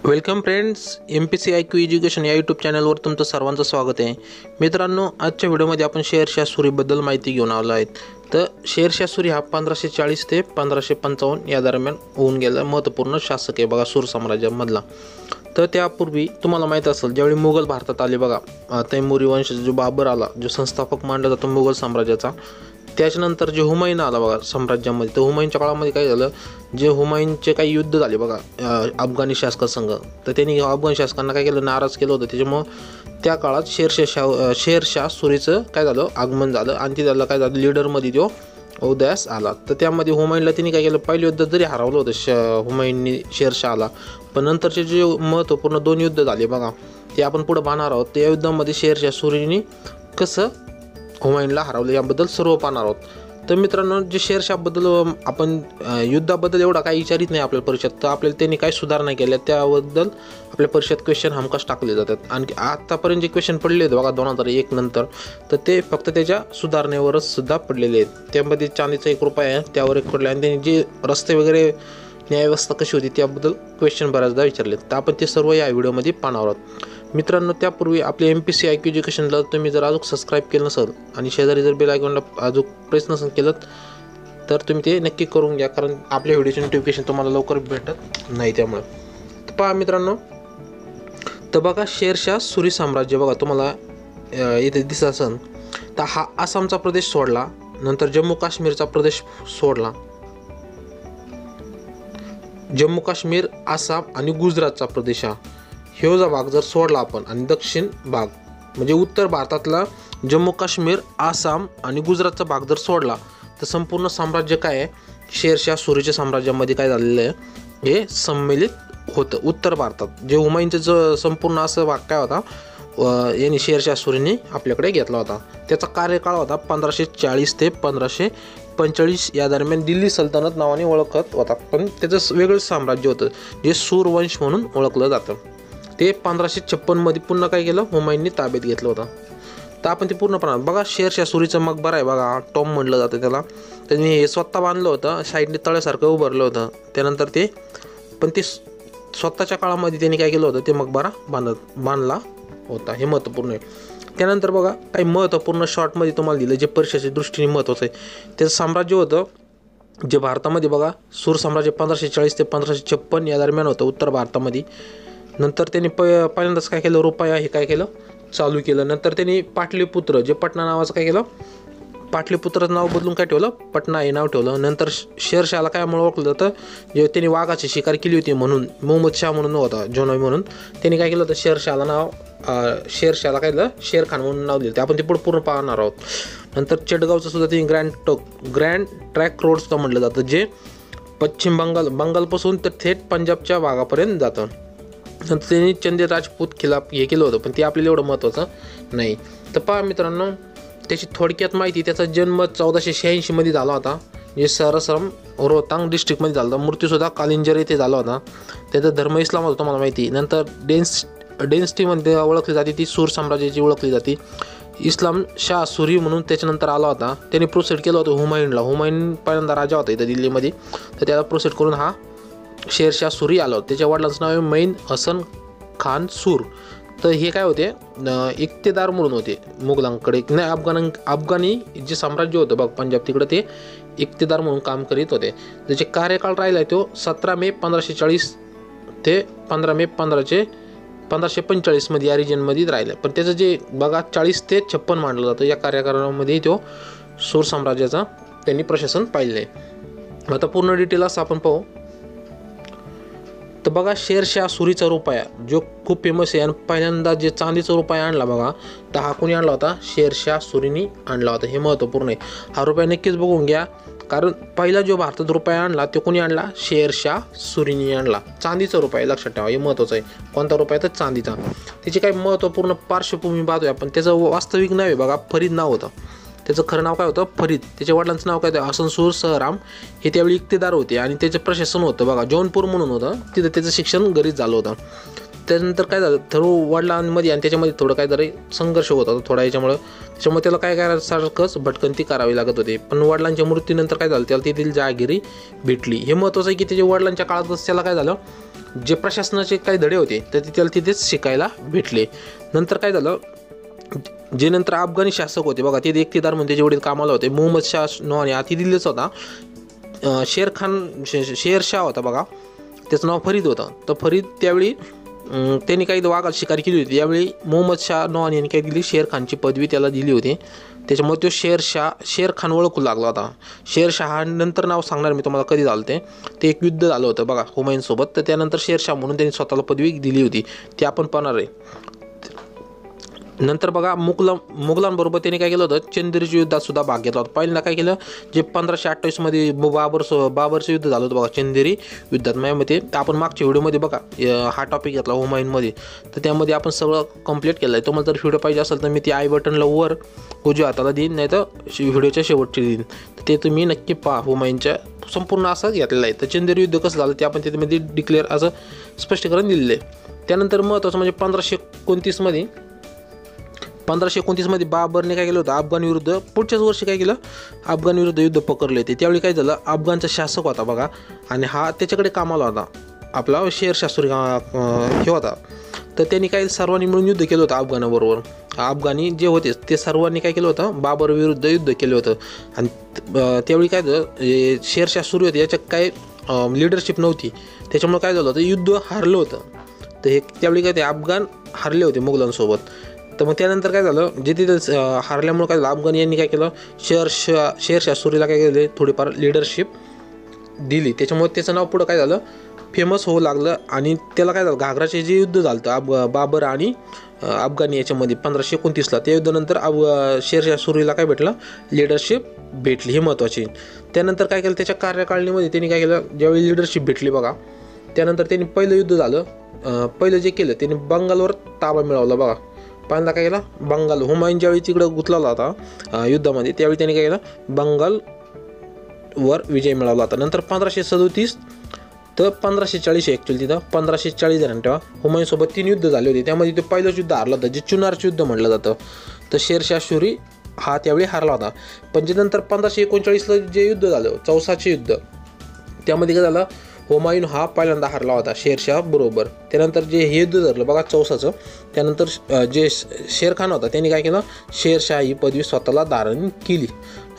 Welcome friends, MPC IQ education या YouTube चॅनलवर तुमचं सर्वांचं स्वागत आहे. मित्रांनो, आजच्या व्हिडिओमध्ये आपण शेरशाह सुरीबद्दल माहिती घेऊन आलो आहेत. तर शेरशाह सुरी हा 1540 ते 1555 या दरम्यान होऊन गेला महत्त्वपूर्ण शासक आहे बघा सूर साम्राज्यामधला. तर त्यापूर्वी तुम्हाला माहीत असेल, ज्यावेळी मुघल भारतात आले बघा, तैमुरी वंश जो बाबर आला, जो संस्थापक मानला जातो मुघल साम्राज्याचा, त्याच्यानंतर जे हुमायून आला बघा साम्राज्यामध्ये. तर हुमायूनच्या काळामध्ये काय झालं, जे हुमायूनचे काही युद्ध झाले बघा अफगाणी शासकासंग, तर त्यांनी अफगाण शासकांना काय केलं, नाराज केलं होतं. त्याच्यामुळं त्या काळात शेरशाह सुरीचं काय झालं, आगमन झालं आणि ते त्याला काय झालं, लीडरमध्ये तो उदयास आला. तर त्यामध्ये हुमायूनला त्यांनी काय केलं, पहिलं युद्ध जरी हरवलं होतं हुमायूननी शेरशाहला, पण नंतरचे जे महत्त्वपूर्ण 2 युद्ध झाले बघा, ते आपण पुढे पाहणार आहोत. त्या युद्धामध्ये शेरशाह सुरीने कसं हुमायूनला हरवलं याबद्दल सर्व पाहणार आहोत. तर मित्रांनो, जे शेरशाहबद्दल आपण युद्धाबद्दल एवढा काही विचारित नाही आपल्या परीक्षेत, तर आपल्याला त्यांनी काय सुधारणा केल्या त्याबद्दल आपल्या परीक्षेत क्वेश्चन हमखास टाकले जातात. आणि आत्तापर्यंत जे क्वेश्चन पडले आहेत बघा 2001 नंतर, तर ते फक्त त्याच्या सुधारणेवरच सुद्धा पडलेले आहेत. त्यामध्ये चांदीचा 1 रुपया आहे, त्यावर एक पडले, आणि त्यांनी जे रस्ते वगैरे न्यायव्यवस्था कशी होती त्याबद्दल क्वेश्चन बऱ्याचदा विचारले. तर आपण ते सर्व या व्हिडिओमध्ये पाहणार आहोत. मित्रांनो, त्यापूर्वी आपले MPC IQ एज्युकेशनला तुम्ही जर अजून सबस्क्राईब केलं नसेल आणि शेजारी जर बेल आयकॉनला अजून प्रेस नसेल केलं, तर तुम्ही ते नक्की करून घ्या, कारण आपल्या व्हिडिओचे नोटिफिकेशन तुम्हाला लवकर भेटत नाही. त्यामुळे तर पहा मित्रांनो, तर बघा शेरशाह सुरी साम्राज्य बघा तुम्हाला इथे दिसत असेल, तर हा आसामचा प्रदेश सोडला, नंतर जम्मू काश्मीरचा प्रदेश सोडला, जम्मू काश्मीर, आसाम आणि गुजरातचा प्रदेश हा ह्यो भाग जर सोडला आपण, आणि दक्षिण भाग म्हणजे उत्तर भारतातला जम्मू काश्मीर, आसाम आणि गुजरातचा भाग जर सोडला, तर संपूर्ण साम्राज्य काय आहे, शेरशाह सुरीच्या साम्राज्यामध्ये काय झालेलं आहे, हे सम्मिलित होतं. उत्तर भारतात जे हुमायूनचं जो संपूर्ण असं भाग काय होता, यांनी शेरशाह सुरीने आपल्याकडे घेतला होता. त्याचा कार्यकाळ होता 1540 ते 1545 या दरम्यान. दिल्ली सल्तनत नावाने ओळखत होता, पण त्याचं वेगळंच साम्राज्य होतं जे सूरवंश म्हणून ओळखलं जातं. ते 1556 मध्ये पुन्हा काय केलं, हुमायूनने ताब्यात घेतलं होतं. तर आपण ते पूर्ण पाहणार बघा. शेरशाह सुरीचं मकबरा आहे बघा, टॉम म्हटलं जातं त्याला. त्यांनी हे स्वतः बांधलं होतं, साईडने तळ्यासारखं उभारलं होतं. त्यानंतर ते स्वतःच्या काळामध्ये त्यांनी काय केलं होतं, ते मकबरा बांधला होता. हे महत्त्वपूर्ण आहे. त्यानंतर बघा काही महत्त्वपूर्ण शॉर्टमध्ये तुम्हाला दिलं, जे परीक्षेच्या दृष्टीने महत्त्वाचं आहे. त्याचं साम्राज्य होतं जे भारतामध्ये बघा, सूर साम्राज्य 1540 ते 1556 या दरम्यान होतं उत्तर भारतामध्ये. नंतर त्यांनी पहिल्यांदाच काय केलं, रुपया हे काय केलं, चालू केलं. नंतर त्यांनी पाटलीपुत्र, जे पटना नावाचं काय केलं, पाटलीपुत्राचं नाव बदलून काय ठेवलं, पटना हे नाव ठेवलं. नंतर शेरशाहला काय म्हणून ओळखलं जातं, जे त्यांनी वाघाची शिकार केली होती म्हणून, मोहम्मद शाह म्हणून होता जोनोई म्हणून, त्यांनी काय केलं होतं, शेरशाहला काय दिलं, शेर खान म्हणून नाव दिलं. ते आपण ते पूर्ण पाहणार आहोत. नंतर चेटगावचं सुद्धा ते ग्रँड ट्रॅक रोड्सचं म्हटलं जातं, जे पश्चिम बंगालपासून तर थेट पंजाबच्या भागापर्यंत जातं. नंतर त्यांनी चंदे राजपूत खिलाफ हे केलं होतं, पण ते आपल्याला एवढं महत्त्वाचं नाही. तर पहा मित्रांनो, त्याची थोडक्यात माहिती. त्याचा जन्म 1486 मध्ये झाला होता, जे सरसम रोहतांग डिस्ट्रिक्टमध्ये झाला होता. मृत्यूसुद्धा कालिंजर येथे झाला होता. त्याचा धर्म इस्लाम होता तुम्हाला माहिती. नंतर डेन्सिटीमध्ये ओळखली जाते, ती सूर साम्राज्याची ओळखली जाते. इस्लाम शाह सुरी म्हणून त्याच्यानंतर आला होता. त्याने प्रोसेड केलं होतं हुमायूनला. हुमायून पहिल्यांदा राजा होता इथं दिल्लीमध्ये, तर त्याला प्रोसेड करून हा शेरशाह सुरी आला होता. त्याच्या वडिलांचं नाव आहे मैन हसन खान सूर. तर हे काय होते, इक्तेदार म्हणून होते मुघलांकडे, नाही अफगाणी जे साम्राज्य होतं बघ पंजाब, तिकडं ते इक्तेदार म्हणून काम करीत होते. त्याचे कार्यकाळ राहिला तो 17 मे 1540 ते 15 मे 1545 मध्ये या रिजनमध्ये राहिलं. पण त्याचं जे बघा 40 ते 56 मानलं जातं. या कार्यकाळामध्ये तो सूर साम्राज्याचा त्यांनी प्रशासन पाहिलं आहे. आता पूर्ण डिटेल असं आपण पाहू. तर बघा शेरशाह सुरीचा रुपया जो खूप फेमस आहे, आणि पहिल्यांदा जे चांदीचा रुपया आणला बघा, तर हा कोणी आणला होता, शेरशाह सुरीने आणला होता. हे महत्त्वपूर्ण आहे. हा रुपया नक्कीच बघून घ्या, कारण पहिला जो भारतात रुपया आणला तो कोणी आणला, शेरशाह सुरीने आणला. चांदीचा रुपया लक्षात ठेवा, हे महत्त्वाचं आहे. कोणता रुपया, तर चांदीचा. त्याची काही महत्त्वपूर्ण पार्श्वभूमी पाहतोय आपण. त्याचं वास्तविक नाव आहे बघा, फरीद नाव होतं. त्याचं खरं नाव काय होतं, फरीद. त्याच्या वडिलांचं नाव काय होतं, हसनसूर सहराम. हे त्यावेळी इक्तेदार होते, आणि त्याचं प्रशासन होतं बघा जौनपूर म्हणून होतं, तिथं त्याचं शिक्षण घरीच झालं होतं. त्यानंतर काय झालं, वडिलांमध्ये आणि त्याच्यामध्ये थोडं काय तरी संघर्ष होत होता थोडा याच्यामुळं. त्याच्यामुळे त्याला काय करायचं सारखंच भटकंती करावी लागत होती. पण वडिलांच्या मृत्यूनंतर काय झालं, त्याला तेथील जहागिरी भेटली. हे महत्त्वाचं आहे की त्याच्या वडिलांच्या काळातच त्याला काय झालं, जे प्रशासनाचे काही धडे होते तर ते त्याला तिथेच शिकायला भेटले. नंतर काय झालं, जे नंतर अफगाणी शासक होते बघा, ते इक्तेदार म्हणून त्याचे वडील कामाला होते. मोहम्मद शाह नवाने हाती दिलेच होता. शेरशाह होता बघा, त्याचं नाव फरीद होतं. तर फरीद त्यावेळी त्यांनी काही वाघात शिकारी केली होती. यावेळी मोहम्मद शाह नवानी यांनी काय दिली, शेर खानची पदवी त्याला दिली होती. त्याच्यामुळे तो शेर खान ओळखू लागला होता. शेरशाह नंतर नाव सांगणार मी तुम्हाला कधी झालं ते एक युद्ध झालं होतं बघा हुमायूनसोबत. तर त्यानंतर शेरशाह म्हणून त्यांनी स्वतःला पदवी दिली होती, ते आपण पाहणार आहे. नंतर बघा मुघलांबरोबर त्यांनी काय केलं होतं, चंदेरीच्या युद्धात सुद्धा भाग घेतला होता. पहिल्यांदा काय केलं, जे 1528मध्ये बाबरचं युद्ध झालं होतं बघा, चंदेरी युद्धात. माझ्यामध्ये आपण मागच्या व्हिडिओमध्ये बघा हा टॉपिक घेतला हुमायूनमध्ये, तर त्यामध्ये आपण सगळं कंप्लीट केलं आहे. तुम्हाला जर व्हिडिओ पाहिजे असेल तर मी ती आय बटनला वर उजव्या हाताला देईन, नाही तर व्हिडिओच्या शेवटची देईन, तर ते तुम्ही नक्की पहा. हुमायूनच्या संपूर्ण असं घेतलेलं आहे. तर चंदेरी युद्ध कसं झालं ते आपण त्यामध्ये डिक्लेअर असं स्पष्टीकरण दिलेलं आहे. त्यानंतर महत्त्वाचं म्हणजे 1529मध्ये बाबरने काय केलं होतं, अफगाण विरुद्ध पुढच्याच वर्षी काय केलं, अफगाण विरुद्ध युद्ध पकडले होते. त्यावेळी काय झालं, अफगाणचा शासक होता बघा, आणि हा त्याच्याकडे कामाला होता आपला शेरशाह सुरी हे होता. तर त्यांनी काय सर्वांनी मिळून युद्ध केलं होतं अफगाणाबरोबर. अफगाणी जे होते ते सर्वांनी काय केलं होतं, बाबर विरुद्ध युद्ध केलं होतं. आणि त्यावेळी काय झालं, शेरशाह सुरी होते याच्यात काय लिडरशिप नव्हती, त्याच्यामुळे काय झालं होतं, युद्ध हारलं होतं. तर हे त्यावेळी काय ते अफगाण हारले होते मुघलांसोबत. तर मग त्यानंतर काय झालं, जे तिथं हारल्यामुळे काय झालं, अफगाण यांनी काय केलं, शेरशाह सुरीला काय केलं, थोडीफार लिडरशिप दिली. त्याच्यामुळे त्याचं नाव पुढं काय झालं, फेमस होऊ लागलं. आणि त्याला काय झालं, घाघराचे जे युद्ध झालं होतं बाबर आणि अफगाणी याच्यामध्ये 1529ला, त्या युद्धानंतर शेरशाह सुरीला काय भेटलं, लिडरशिप भेटली. हे महत्त्वाची. त्यानंतर काय केलं, त्याच्या कार्यकाळणीमध्ये त्यांनी काय केलं, ज्यावेळी लिडरशिप भेटली बघा, त्यानंतर त्यांनी पहिलं युद्ध झालं, पहिलं जे केलं त्यांनी बंगालवर ताबा मिळवला बघा. पहिल्यांदा काय केलं, बंगाल, हुमायून ज्यावेळी तिकडं गुंतलेला होता युद्धामध्ये, त्यावेळी त्यांनी काय केलं, बंगालवर विजय मिळवला होता. नंतर 1537 तर 1540 ॲक्च्युअली तिथं 1540 जणांनी तेव्हा हुमायूनसोबत 3 युद्ध झाले होते. त्यामध्ये ते पहिलंच युद्ध हारलं होतं, जे चुनारचं युद्ध म्हटलं जातं. तर शेरशाह सुरी हा त्यावेळी हारला होता. पण जे नंतर 1539ला जे युद्ध झालं, चौसाचे युद्ध, त्यामध्ये काय झालं, हुमायून हा पहिल्यांदा हारला होता शेरशाह बरोबर. त्यानंतर जे हे युद्ध झालं बघा चौसाचं, त्यानंतर जे शेरखान होता त्यांनी काय केलं, शेरशाह ही पदवी स्वतःला धारण केली.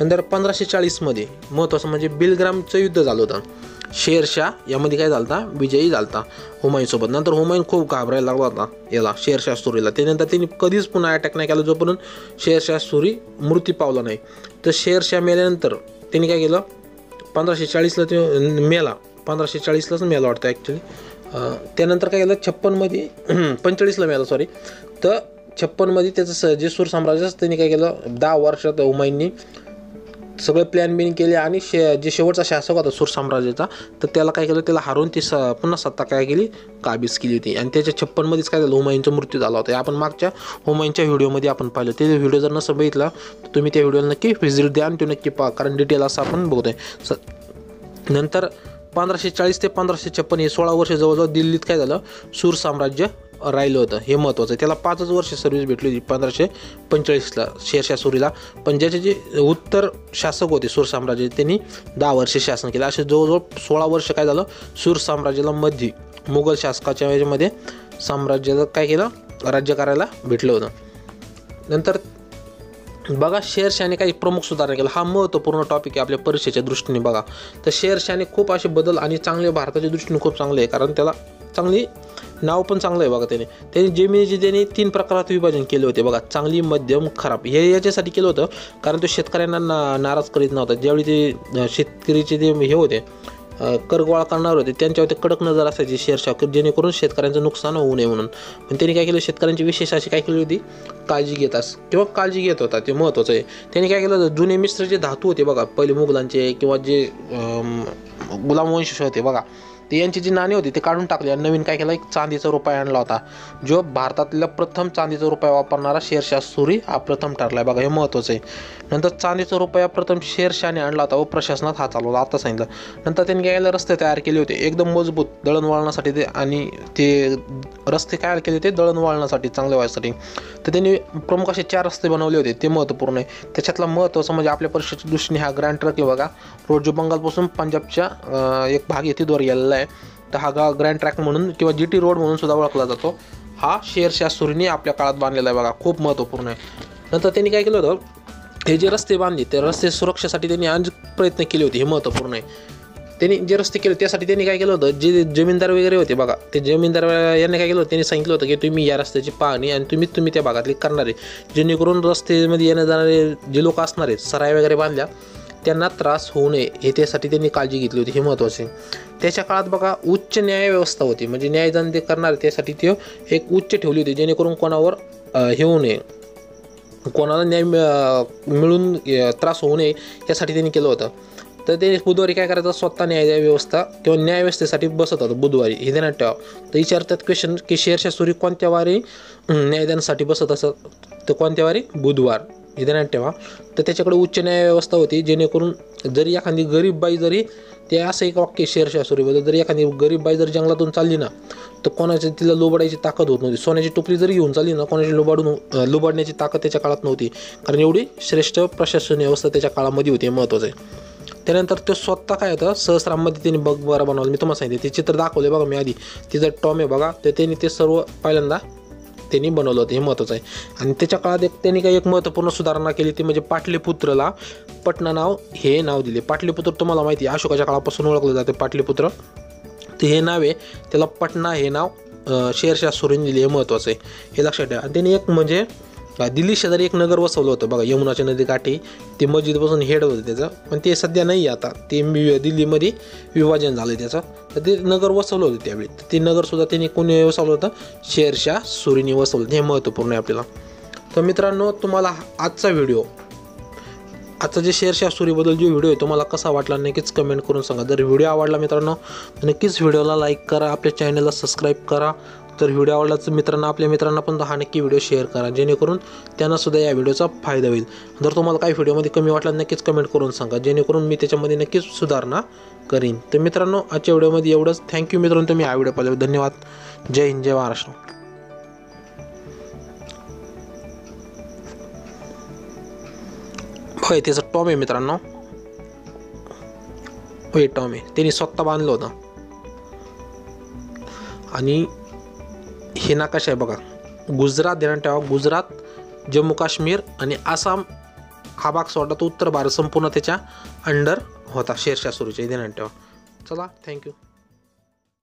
नंतर 1540मध्ये महत्त्वाचं म्हणजे बिलग्रामचं युद्ध झालं होतं. शेरशाह यामध्ये काय झालं होता, विजयी झाला होता हुमायूनसोबत. नंतर हुमायून खूप घाबरायला लागला होता याला, शेरशाह सुरीला. त्यानंतर त्यांनी कधीच पुन्हा अटॅक नाही केला जोपर्यंत शेरशाह सुरी मृत्यू पावला नाही. तर शेरशाह मेल्यानंतर त्यांनी काय केलं, 1540ला ते मेला, 1540लाच मेला वाटतं ॲक्च्युली. त्यानंतर काय केलं, 45ला मेला सॉरी. तर 56मध्ये त्याचं जे सूर साम्राज्य त्यांनी काय केलं, 10 वर्षात हुमायूननी सगळे प्लॅन बिन केले. आणि जे शेवटचा शासक होता सूर साम्राज्याचा, तर त्याला काय केलं, त्याला हारून ती पुन्हा सत्ता काय केली, काबीज केली होती. आणि त्याच्या 56मध्येच काय झालं, हुमायूनचा मृत्यू झाला होता. आपण मागच्या हुमायूनच्या व्हिडिओमध्ये आपण पाहिलं. ते व्हिडिओ जर नसं बघितला तर तुम्ही त्या व्हिडिओला नक्की व्हिजिट द्या आणि तो नक्की पहा, कारण डिटेल असं आपण बघतोय. नंतर 1540 ते 1556 हे 16 वर्ष जवळजवळ दिल्लीत काय झालं, सूर साम्राज्य राहिलं होतं. हे महत्त्वाचं आहे. त्याला 5च वर्ष सर्व्हिस भेटली होती 1545ला शेरशाह सुरीला. पण ज्याचे जे उत्तर शासक होते सूर साम्राज्य, त्यांनी 10 वर्ष शासन केलं. असे जवळजवळ 16 वर्ष काय झालं, सूर साम्राज्याला मध्ये मुघल शासकाच्या याच्यामध्ये साम्राज्याला काय केलं, राज्य करायला भेटलं होतं. नंतर बघा शेरशाहने काही प्रमुख सुधारणा केल्या. हा महत्त्वपूर्ण टॉपिक आहे आपल्या परीक्षेच्या दृष्टीने बघा. तर शेरशाहने खूप असे बदल आणि चांगले भारताच्या दृष्टीने खूप चांगले आहे, कारण त्याला चांगली नाव पण चांगलं आहे बघा. त्यांनी जमिनीचे त्यांनी 3 प्रकारात विभाजन केले होते बघा, चांगली, मध्यम, खराब. हे याच्यासाठी केलं होतं कारण तो शेतकऱ्यांना नाराज करीत नव्हता. ज्यावेळी ते शेतकरीचे ते हे होते, कर गोळा करणार होते, त्यांच्यावरती कडक नजर असायची शेरशाह, जेणेकरून शेतकऱ्यांचं नुकसान होऊ नये म्हणून. पण त्यांनी काय केलं, शेतकऱ्यांची विशेष अशी काय केली होती, काळजी घेत होता. ते महत्त्वाचं आहे. त्यांनी काय केलं, जुने मिश्र जे धातू होते बघा पहिले मुघलांचे किंवा जे गुलाम वंश होते बघा, ते यांची जी नाणी होती ते काढून टाकली आणि नवीन काय केलं, एक चांदीचा रुपया आणला होता, जो भारतातला प्रथम चांदीचा रुपया वापरणारा शेरशाह सूरी हा प्रथम ठरला आहे बघा, हे महत्त्वाचं आहे। नंतर चांदीचा रुपया प्रथम शेरशाहने आणला होता व प्रशासनात हा चालवला, आता सांगितलं। नंतर त्यांनी काय केलं, रस्ते तयार केले होते एकदम मजबूत दळणवळणासाठी ते, आणि ते रस्ते काय केले होते दळणवळणासाठी चांगले व्हायसाठी, तर त्यांनी प्रमुख असे 4 रस्ते बनवले होते, ते महत्त्वपूर्ण आहे। त्याच्यातला महत्त्वाचं म्हणजे आपल्या परिषदेच्या दृष्टीने हा ग्रँड ट्रक आहे बघा, रोड जो बंगालपासून पंजाबच्या एक भाग येथे द्वारे गेलेला आहे, तर हा ग्रँड ट्रॅक म्हणून किंवा GT रोड म्हणून सुद्धा ओळखला जातो। हा शेरशाह सूरीने आपल्या काळात बांधलेला आहे बघा, खूप महत्त्वपूर्ण आहे। नंतर त्यांनी काय केलं होतं, हे जे रस्ते बांधले ते रस्ते सुरक्षेसाठी त्यांनी अनेक प्रयत्न केले होते, हे महत्त्वपूर्ण आहे। त्यांनी जे रस्ते केले त्यासाठी त्यांनी काय केलं होतं, जे जमीनदार वगैरे होते बघा, ते जमीनदार यांनी काय केलं होतं, त्यांनी सांगितलं होतं की तुम्ही या रस्त्याची पाहणी आणि तुम्ही त्या भागातली करणार आहे, जेणेकरून रस्त्यामध्ये येण्या जाणारे जे लोक असणार आहेत, सराय वगैरे बांधल्या त्यांना त्रास होऊ नये, हे त्यासाठी त्यांनी काळजी घेतली होती, हे महत्त्वाचे। त्याच्या काळात बघा उच्च न्याय व्यवस्था होती, म्हणजे न्यायदान ते करणारे त्यासाठी ते एक उच्च ठेवली होती, जेणेकरून कोणावर हे होऊ नये, कोणाला न्याय मिळून त्रास होऊ नये यासाठी त्यांनी केलं होतं। तर ते बुधवारी काय करायचं, स्वतः न्याय व्यवस्था किंवा न्यायव्यवस्थेसाठी बसत होतं बुधवारी, हे ध्यानात ठेवा। तर विचारतात क्वेश्चन की शेरशाह सूरी कोणत्या वारी न्यायदानासाठी बसत असत, तर कोणत्या वारी, बुधवार, हे ध्यानात ठेवा। तर त्याच्याकडे उच्च न्याय व्यवस्था होती, जेणेकरून जरी एखादी गरीब बाई जरी, ते असं एक वाक्य शेरशाह सूरीबद्दल, जरी एखादी गरीब बाई जर जंगलातून चालली ना, तर कोणाची तिला लुबाडायची ताकद होत नव्हती, सोन्याची टोपली जरी घेऊन चालली ना, कोणाची लुबाडण्याची ताकद त्याच्या काळात नव्हती, कारण एवढी श्रेष्ठ प्रशासन व्यवस्था त्याच्या काळामध्ये होती, महत्त्वाचं आहे। त्यानंतर तो स्वतः काय होतं, सहस्रामध्ये त्यांनी बघबरा बनवलं, मी तुम्हाला सांगितलं, ते चित्र दाखवले बघा मी आधी, तिचं टॉम आहे बघा, तर त्यांनी ते सर्व पहिल्यांदा त्यांनी बनवलं होतं, हे महत्त्वाचं आहे। आणि त्याच्या काळात त्यांनी काही एक महत्त्वपूर्ण सुधारणा केली, ती म्हणजे पाटलीपुत्रला पटना नाव हे नाव दिले। पाटलीपुत्र तुम्हाला माहिती आहे अशोकाच्या काळापासून ओळखलं जाते पाटलीपुत्र, ते हे नाव आहे, त्याला पटना हे नाव शेरशाह सूरीने दिले, हे महत्त्वाचं आहे, हे लक्षात ठेवा। आणि त्यांनी एक म्हणजे दिल्ली शेजारी एक नगर वसवलं होतं बघा, यमुनाच्या नदी काठी, ते मस्जिदपासून हेड होतं त्याचं, पण ते सध्या नाही आता, ते दिल्लीमध्ये विभाजन झालं त्याचं, तर ते नगर वसवलं होतं त्यावेळी, तर ते नगरसुद्धा त्यांनी कोणी वसवलं होतं, शेरशाह सूरीने वसवलं, हे महत्त्वपूर्ण आहे आपल्याला। तर मित्रांनो, तुम्हाला आजचा जे शेरशाह सूरीबद्दल जो व्हिडिओ आहे तुम्हाला कसा वाटला नक्कीच कमेंट करून सांगा। जर व्हिडिओ आवडला मित्रांनो तर नक्कीच व्हिडिओला लाईक करा, आपल्या चॅनलला सबस्क्राईब करा। तर व्हिडिओ आवडला तर आपल्या मित्रांना पण हा नक्की व्हिडिओ शेअर करा, जेणेकरून त्यांना सुद्धा या व्हिडिओचा फायदा होईल। जर तुम्हाला काही व्हिडिओमध्ये कमी वाटला नक्कीच कमेंट करून सांगा, जेणेकरून मी त्याच्यामध्ये नक्कीच सुधारणा करीन। तर मित्रांनो, आजच्या व्हिडिओमध्ये एवढंच। थँक्यू मित्रांनो, तुम्ही हा व्हिडिओ पाहिल्याबद्दल धन्यवाद। जय हिंद, जय महाराष्ट्र। होय, त्याचं टॉम आहे मित्रांनो, होय टॉम आहे, त्यांनी स्वतः बांधलं होतं। आणि हे नकाशा आहे बघा, गुजरात, ध्यानात ठेवा, गुजरात, जम्मू काश्मीर आणि आसाम हा भाग सोडला तर उत्तर भारत संपूर्ण त्याच्या अंडर होता शेरशाह सूरीच्या, ध्यानात ठेवा। चला, थँक्यू।